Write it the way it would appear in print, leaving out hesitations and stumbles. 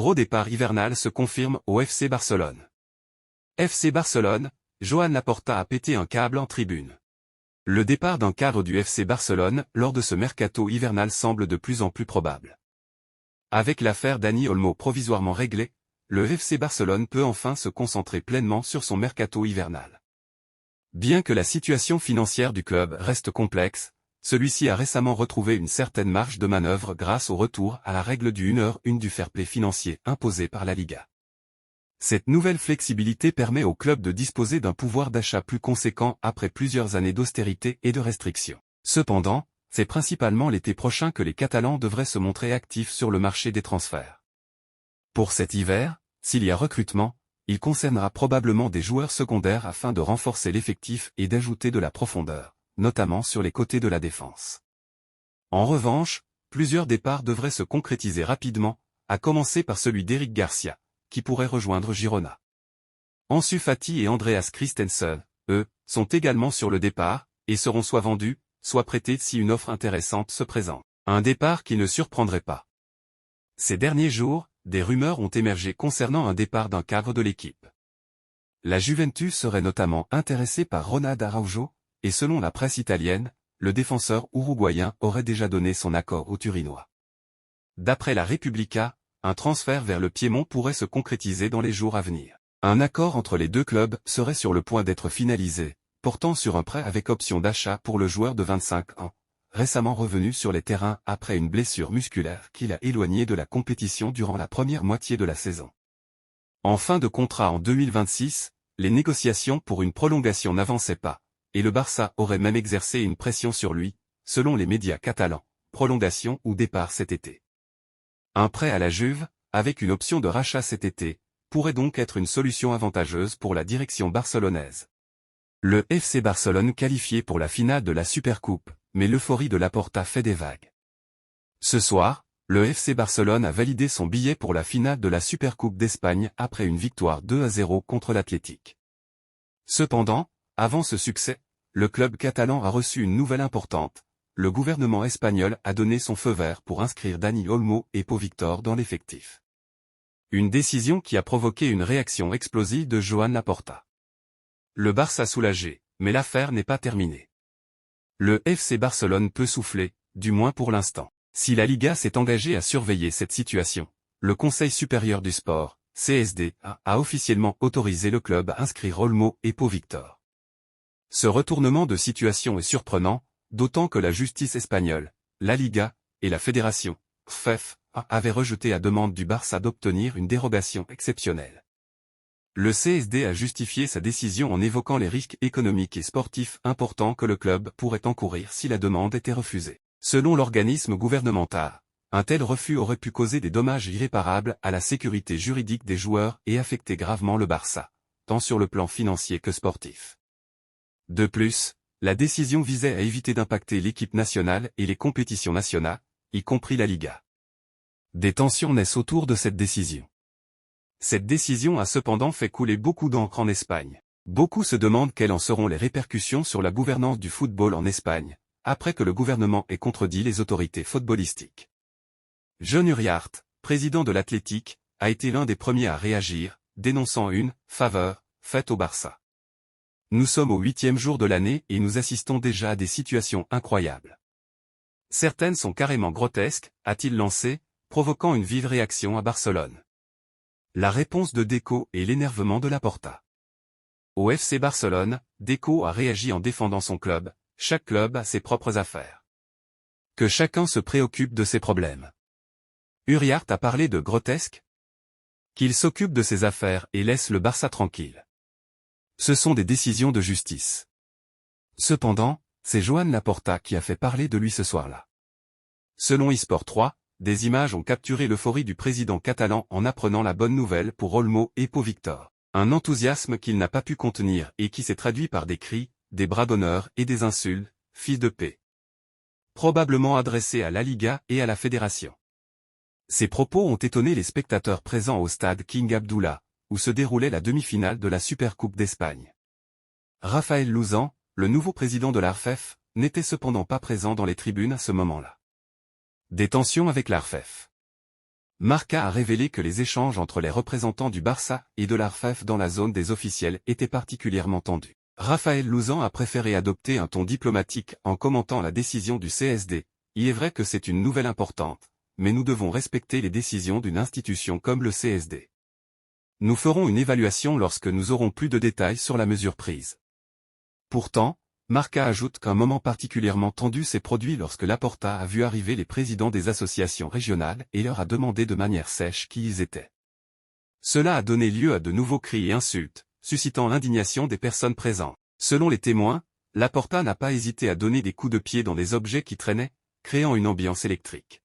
gros départ hivernal se confirme au FC Barcelone. FC Barcelone, Joan Laporta a pété un câble en tribune. Le départ d'un cadre du FC Barcelone lors de ce mercato hivernal semble de plus en plus probable. Avec l'affaire Dani Olmo provisoirement réglée, le FC Barcelone peut enfin se concentrer pleinement sur son mercato hivernal. Bien que la situation financière du club reste complexe, celui-ci a récemment retrouvé une certaine marge de manœuvre grâce au retour à la règle du 1h1 du fair play financier imposée par la Liga. Cette nouvelle flexibilité permet au club de disposer d'un pouvoir d'achat plus conséquent après plusieurs années d'austérité et de restrictions. Cependant, c'est principalement l'été prochain que les Catalans devraient se montrer actifs sur le marché des transferts. Pour cet hiver, s'il y a recrutement, il concernera probablement des joueurs secondaires afin de renforcer l'effectif et d'ajouter de la profondeur, notamment sur les côtés de la défense. En revanche, plusieurs départs devraient se concrétiser rapidement, à commencer par celui d'Eric Garcia, qui pourrait rejoindre Girona. Ansu Fati et Andreas Christensen, eux, sont également sur le départ, et seront soit vendus, soit prêtés si une offre intéressante se présente. Un départ qui ne surprendrait pas. Ces derniers jours, des rumeurs ont émergé concernant un départ d'un cadre de l'équipe. La Juventus serait notamment intéressée par Ronald Araujo, et selon la presse italienne, le défenseur uruguayen aurait déjà donné son accord aux Turinois. D'après la Repubblica, un transfert vers le Piémont pourrait se concrétiser dans les jours à venir. Un accord entre les deux clubs serait sur le point d'être finalisé, portant sur un prêt avec option d'achat pour le joueur de 25 ans, récemment revenu sur les terrains après une blessure musculaire qui l'a éloigné de la compétition durant la première moitié de la saison. En fin de contrat en 2026, les négociations pour une prolongation n'avançaient pas, et le Barça aurait même exercé une pression sur lui, selon les médias catalans, prolongation ou départ cet été. Un prêt à la Juve, avec une option de rachat cet été, pourrait donc être une solution avantageuse pour la direction barcelonaise. Le FC Barcelone qualifié pour la finale de la Supercoupe, mais l'euphorie de Laporta fait des vagues. Ce soir, le FC Barcelone a validé son billet pour la finale de la Supercoupe d'Espagne après une victoire 2-0 contre l'Athletic. Cependant, avant ce succès, le club catalan a reçu une nouvelle importante. Le gouvernement espagnol a donné son feu vert pour inscrire Dani Olmo et Pau Victor dans l'effectif. Une décision qui a provoqué une réaction explosive de Joan Laporta. Le Barça soulagé, mais l'affaire n'est pas terminée. Le FC Barcelone peut souffler, du moins pour l'instant. Si la Liga s'est engagée à surveiller cette situation, le Conseil supérieur du sport, CSD, a officiellement autorisé le club à inscrire Olmo et Pau Victor. Ce retournement de situation est surprenant, d'autant que la justice espagnole, la Liga, et la fédération, FEF, avaient rejeté la demande du Barça d'obtenir une dérogation exceptionnelle. Le CSD a justifié sa décision en évoquant les risques économiques et sportifs importants que le club pourrait encourir si la demande était refusée. Selon l'organisme gouvernemental, un tel refus aurait pu causer des dommages irréparables à la sécurité juridique des joueurs et affecter gravement le Barça, tant sur le plan financier que sportif. De plus, la décision visait à éviter d'impacter l'équipe nationale et les compétitions nationales, y compris la Liga. Des tensions naissent autour de cette décision. Cette décision a cependant fait couler beaucoup d'encre en Espagne. Beaucoup se demandent quelles en seront les répercussions sur la gouvernance du football en Espagne, après que le gouvernement ait contredit les autorités footballistiques. Jon Uriarte, président de l'Athletic, a été l'un des premiers à réagir, dénonçant une « faveur » faite au Barça. Nous sommes au 8e jour de l'année et nous assistons déjà à des situations incroyables. Certaines sont carrément grotesques, a-t-il lancé, provoquant une vive réaction à Barcelone. La réponse de Deco et l'énervement de Laporta. Au FC Barcelone, Deco a réagi en défendant son club, chaque club a ses propres affaires. Que chacun se préoccupe de ses problèmes. Uriarte a parlé de grotesque. Qu'il s'occupe de ses affaires et laisse le Barça tranquille. Ce sont des décisions de justice. Cependant, c'est Joan Laporta qui a fait parler de lui ce soir-là. Selon eSport 3, des images ont capturé l'euphorie du président catalan en apprenant la bonne nouvelle pour Olmo et Pau Victor. Un enthousiasme qu'il n'a pas pu contenir et qui s'est traduit par des cris, des bras d'honneur et des insultes, fils de paix. Probablement adressés à la Liga et à la fédération. Ces propos ont étonné les spectateurs présents au stade King Abdullah, où se déroulait la demi-finale de la Supercoupe d'Espagne. Rafael Luzán, le nouveau président de l'ARFEF, n'était cependant pas présent dans les tribunes à ce moment-là. Des tensions avec l'ARFEF. Marca a révélé que les échanges entre les représentants du Barça et de l'ARFEF dans la zone des officiels étaient particulièrement tendus. Raphaël Louzan a préféré adopter un ton diplomatique en commentant la décision du CSD. Il est vrai que c'est une nouvelle importante, mais nous devons respecter les décisions d'une institution comme le CSD. Nous ferons une évaluation lorsque nous aurons plus de détails sur la mesure prise. Pourtant, Marca ajoute qu'un moment particulièrement tendu s'est produit lorsque Laporta a vu arriver les présidents des associations régionales et leur a demandé de manière sèche qui ils étaient. Cela a donné lieu à de nouveaux cris et insultes, suscitant l'indignation des personnes présentes. Selon les témoins, Laporta n'a pas hésité à donner des coups de pied dans des objets qui traînaient, créant une ambiance électrique.